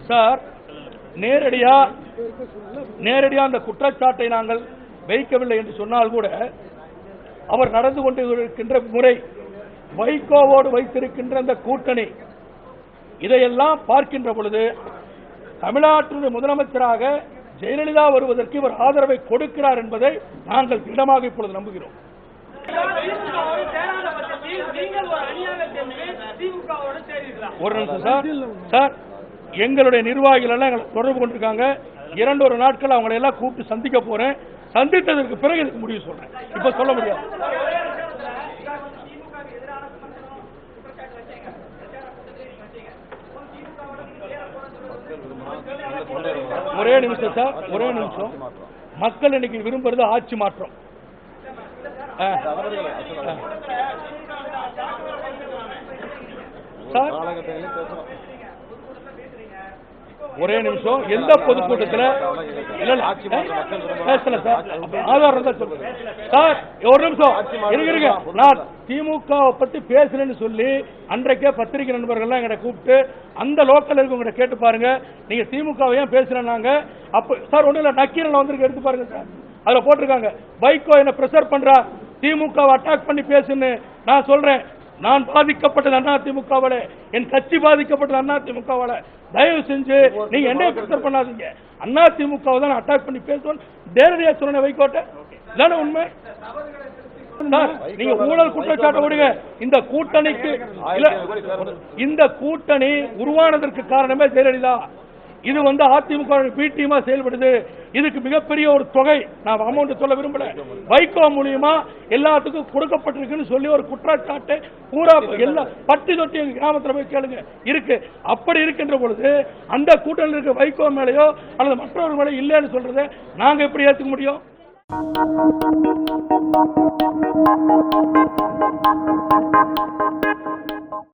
Sir, நேரடியா அந்த குற்றச்சாட்டை நாங்கள் வைக்கவில்லை என்று சொன்னால் கூட அவர் நடந்து கொண்டிருக்கின்ற முறை, வைகோவோடு வைத்திருக்கின்ற அந்த கூட்டணி, இதையெல்லாம் பார்க்கின்ற பொழுது தமிழ்நாட்டினுடைய முதலமைச்சராக ஜெயலலிதா வருவதற்கு இவர் ஆதரவை கொடுக்கிறார் என்பதை நாங்கள் திடமாக இப்பொழுது நம்புகிறோம். ஒரு நிமிஷம் சார், எங்களுடைய நிர்வாகிகள் எல்லாம் எங்களை தொடர்பு கொண்டிருக்காங்க. 2 நாட்கள் அவங்களை எல்லாம் கூப்பிட்டு சந்திக்க போறேன். சந்தித்ததற்கு பிறகு இதுக்கு முடிவு சொல்றேன். இப்ப சொல்ல முடியாது. ஒரே நிமிஷம் சார், ஒரே நிமிஷம். மக்கள் இன்னைக்கு விரும்புறது ஆட்சி மாற்றம். சார், ஒரே நிமிஷம். எந்த பொதுக்கூட்டத்தில் பேசல சார், ஆதாரம் தான் சொல்றேன் சார். ஒரு நிமிஷம் இருங்க. நான் திமுகவை பத்தி பேசுறேன்னு சொல்லி அன்றைக்கே பத்திரிகை நண்பர்கள்லாம் எங்களை கூப்பிட்டு அந்த லோக்கல் இருக்கவங்க கேட்டு பாருங்க, நீங்க திமுகவை ஏன் பேசுறேன்னாங்க. அப்ப சார் ஒண்ணு இல்ல, நக்கீரன் வந்திருக்கு, எடுத்து பாருங்க சார். அதுல போட்டிருக்காங்க, வைகோ என்ன பிரஷர் பண்றா, திமுகவை அட்டாக் பண்ணி பேசுன்னு. நான் சொல்றேன், நான் பாதிக்கப்பட்டது அண்ணா திமுகவால, என் கட்சி பாதிக்கப்பட்டது அண்ணா திமுகவால. தயவு செஞ்சு நீங்க என்ன பிரச்சனை பண்ணாதீங்க. அண்ணா திமுகவை தான் அட்டாக் பண்ணி பேசுவோம். நேரடியா சொன்ன வைகோட்ட தானே உண்மை. நீங்க ஊழல் குற்றச்சாட்டு விடுங்க. இந்த கூட்டணிக்கு இந்த கூட்டணி உருவானதற்கு காரணமே ஜெயலலிதா. இது அதிமுக பி டீமா செயல்படுது. இதுக்கு மிகப்பெரிய ஒரு தொகை, நான் அமௌண்ட் சொல்ல விரும்பல, வைகோ மூலியமா எல்லாத்துக்கும் கொடுக்கப்பட்டிருக்குன்னு சொல்லி ஒரு குற்றச்சாட்டு பூரா எல்லா பட்டி தொட்டி கிராமத்தில் போய் கேளுங்க இருக்கு. அப்படி இருக்கின்ற பொழுது அந்த கூட்டணியில் இருக்க வைகோ மேலேயோ அல்லது மற்றவர்கள் மேலே இல்லைன்னு சொல்றதை நாங்க எப்படி ஏற்றுக்க முடியும்?